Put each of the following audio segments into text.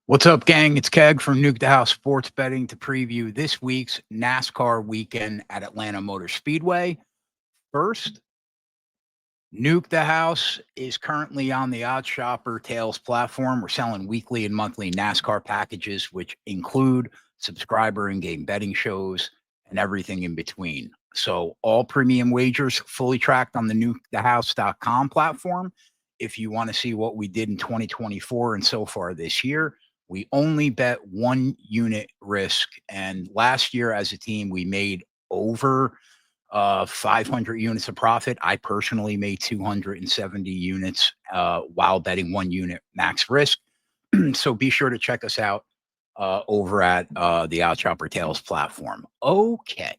What's up, gang? It's Keg from Nuke the House Sports Betting to preview this week's NASCAR weekend at Atlanta Motor Speedway. First, Nuke the House is currently on the Odd Shopper Tales platform. We're selling weekly and monthly NASCAR packages, which include subscriber and game betting shows and everything in between. So, all premium wagers fully tracked on the nukethehouse.com platform. If you want to see what we did in 2024 and so far this year, we only bet 1 unit risk. And last year, as a team, we made over 500 units of profit. I personally made 270 units while betting 1 unit max risk. So be sure to check us out over at the Outchopper Tales platform. Okay.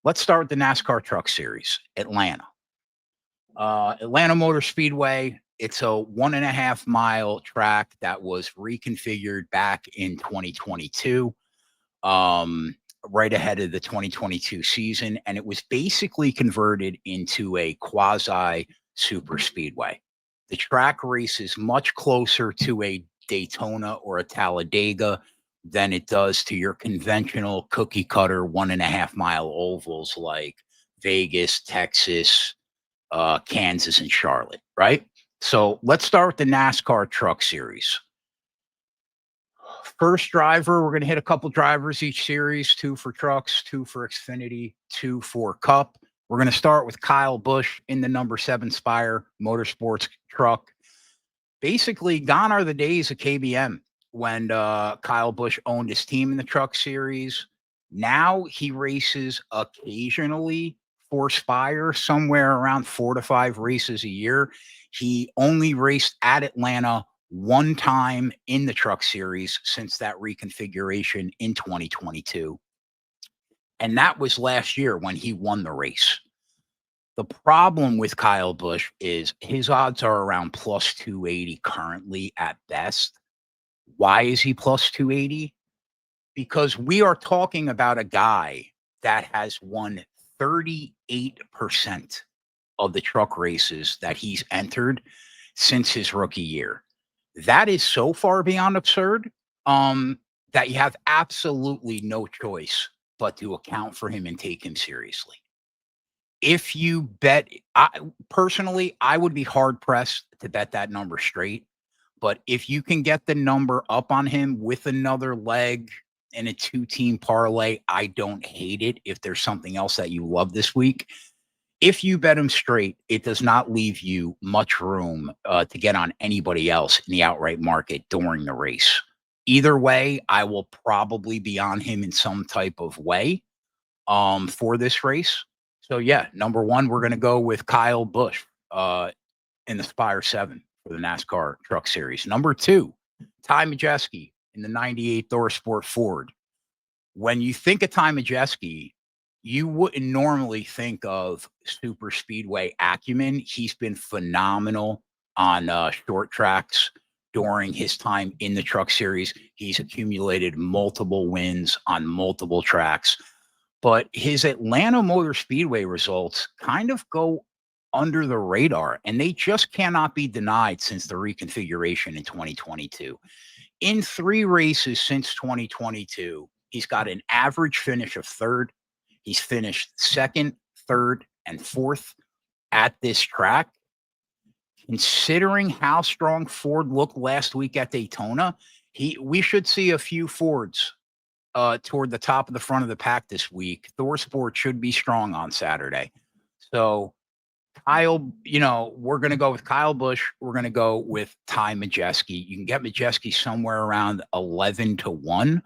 Let's start with the NASCAR Truck Series, Atlanta. Atlanta Motor Speedway. It's a 1.5 mile track that was reconfigured back in 2022, right ahead of the 2022 season. And it was basically converted into a quasi super speedway. The track race is much closer to a Daytona or a Talladega than it does to your conventional cookie cutter 1.5 mile ovals like Vegas, Texas, Kansas, and Charlotte, right? So let's start with the NASCAR Truck Series. First driver, we're going to hit a couple drivers each series, 2 for trucks, 2 for Xfinity, 2 for Cup. We're going to start with Kyle Busch in the number 7 Spire Motorsports truck. Basically, gone are the days of KBM when Kyle Busch owned his team in the Truck Series. Now he races occasionally for Spire, somewhere around 4 to 5 races a year. He only raced at Atlanta one time in the Truck Series since that reconfiguration in 2022. And that was last year when he won the race. The problem with Kyle Busch is his odds are around plus 280 currently at best. Why is he plus 280? Because we are talking about a guy that has won 38% of the truck races that he's entered since his rookie year. That is so far beyond absurd that you have absolutely no choice but to account for him and take him seriously. If you bet, personally, I would be hard pressed to bet that number straight. But if you can get the number up on him with another leg in a 2-team parlay, I don't hate it. If there's something else that you love this week, if you bet him straight, it does not leave you much room to get on anybody else in the outright market during the race. Either way, I will probably be on him in some type of way for this race. So, yeah, number 1, we're going to go with Kyle Busch in the Spire 7 for the NASCAR Truck Series. Number 2, Ty Majeski in the 98 Thor Sport Ford. When you think of Ty Majeski, you wouldn't normally think of super speedway acumen. He's been phenomenal on short tracks during his time in the Truck Series. He's accumulated multiple wins on multiple tracks. But his Atlanta Motor Speedway results kind of go under the radar, and they just cannot be denied since the reconfiguration in 2022. In 3 races since 2022, he's got an average finish of 3rd. He's finished 2nd, 3rd, and 4th at this track. Considering how strong Ford looked last week at Daytona, we should see a few Fords toward the top of the front of the pack this week. Thor Sport should be strong on Saturday. So Kyle, we're going to go with Kyle Busch. We're going to go with Ty Majeski. You can get Majeski somewhere around 11 to 1.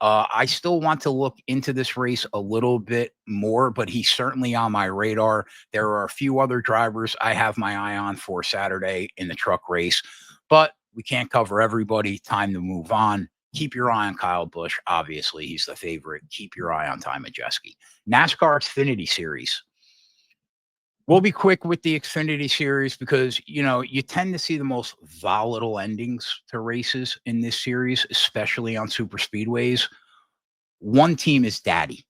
I still want to look into this race a little bit more, but he's certainly on my radar. There are a few other drivers I have my eye on for Saturday in the truck race, but we can't cover everybody. Time to move on. Keep your eye on Kyle Busch. Obviously, he's the favorite. Keep your eye on Ty Majeski. NASCAR Xfinity Series. We'll be quick with the Xfinity Series because, you tend to see the most volatile endings to races in this series, especially on super speedways. One team is daddy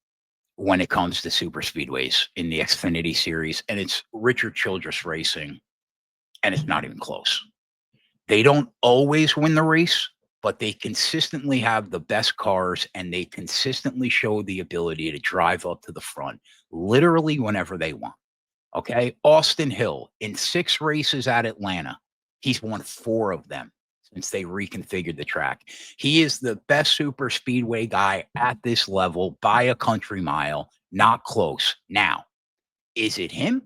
when it comes to super speedways in the Xfinity Series, and it's Richard Childress Racing, and it's not even close. They don't always win the race, but they consistently have the best cars and they consistently show the ability to drive up to the front literally whenever they want. Okay. Austin Hill in 6 races at Atlanta, he's won 4 of them since they reconfigured the track. He is the best super speedway guy at this level by a country mile, not close. Now, is it him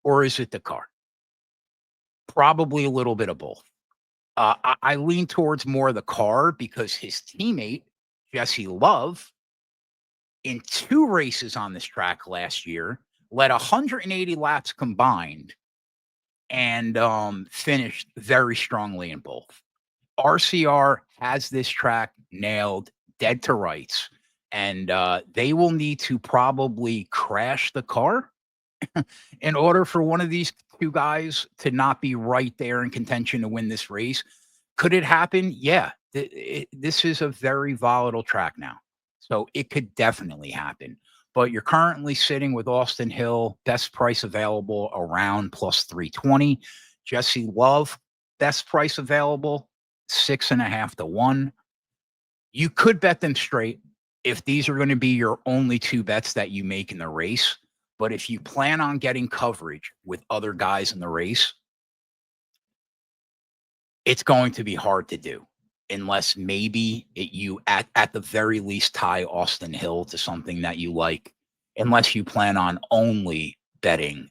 or is it the car? Probably a little bit of both. I lean towards more the car because his teammate, Jesse Love, in 2 races on this track last year, led 180 laps combined and finished very strongly in both. RCR has this track nailed dead to rights, and they will need to probably crash the car in order for one of these 2 guys to not be right there in contention to win this race. Could it happen? Yeah. This is a very volatile track now. So it could definitely happen. But you're currently sitting with Austin Hill, best price available around plus 320. Jesse Love, best price available, 6.5 to 1. You could bet them straight if these are going to be your only 2 bets that you make in the race. But if you plan on getting coverage with other guys in the race, it's going to be hard to do unless maybe you at the very least tie Austin Hill to something that you like, unless you plan on only betting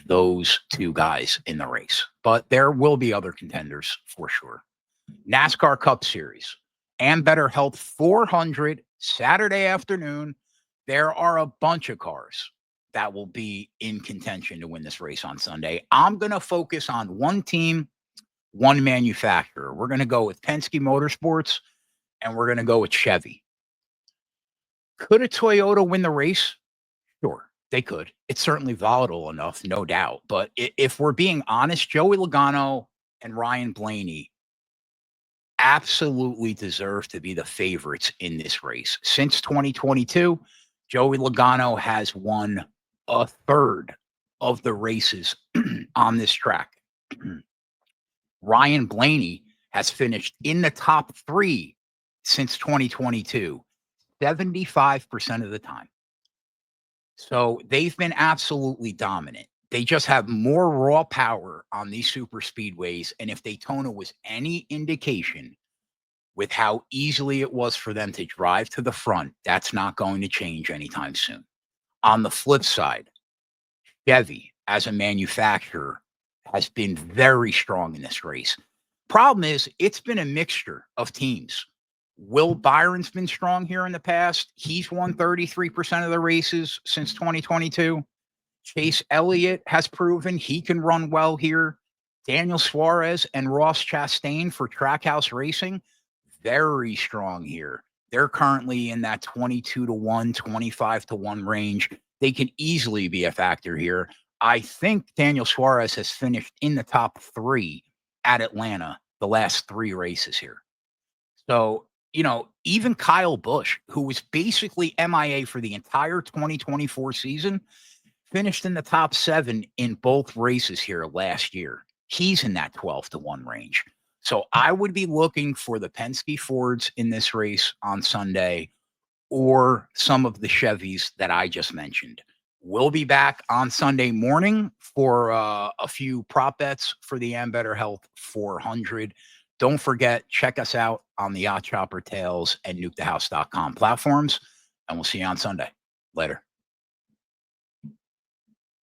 those 2 guys in the race. But there will be other contenders for sure. NASCAR Cup Series, Ambetter Health 400, Saturday afternoon. There are a bunch of cars that will be in contention to win this race on Sunday. I'm going to focus on one team, one manufacturer. We're going to go with Penske Motorsports and we're going to go with Chevy. Could a Toyota win the race? Sure, they could. It's certainly volatile enough, no doubt. But if we're being honest, Joey Logano and Ryan Blaney absolutely deserve to be the favorites in this race. Since 2022, Joey Logano has won a third of the races on this track. Ryan Blaney has finished in the top 3 since 2022, 75% of the time. So they've been absolutely dominant. They just have more raw power on these super speedways. And if Daytona was any indication with how easily it was for them to drive to the front, that's not going to change anytime soon. On the flip side, Chevy, as a manufacturer, has been very strong in this race. Problem is, it's been a mixture of teams. Will Byron's been strong here in the past. He's won 33% of the races since 2022. Chase Elliott has proven he can run well here. Daniel Suarez and Ross Chastain for Trackhouse Racing, very strong here. They're currently in that 22 to 1, 25 to 1 range. They can easily be a factor here. I think Daniel Suarez has finished in the top 3 at Atlanta the last 3 races here. So, even Kyle Busch, who was basically MIA for the entire 2024 season, finished in the top 7 in both races here last year. He's in that 12 to 1 range. So I would be looking for the Penske Fords in this race on Sunday or some of the Chevys that I just mentioned. We'll be back on Sunday morning for a few prop bets for the Ambetter Health 400. Don't forget, check us out on the Yacht Chopper Tales and NukeTheHouse.com platforms, and we'll see you on Sunday. Later.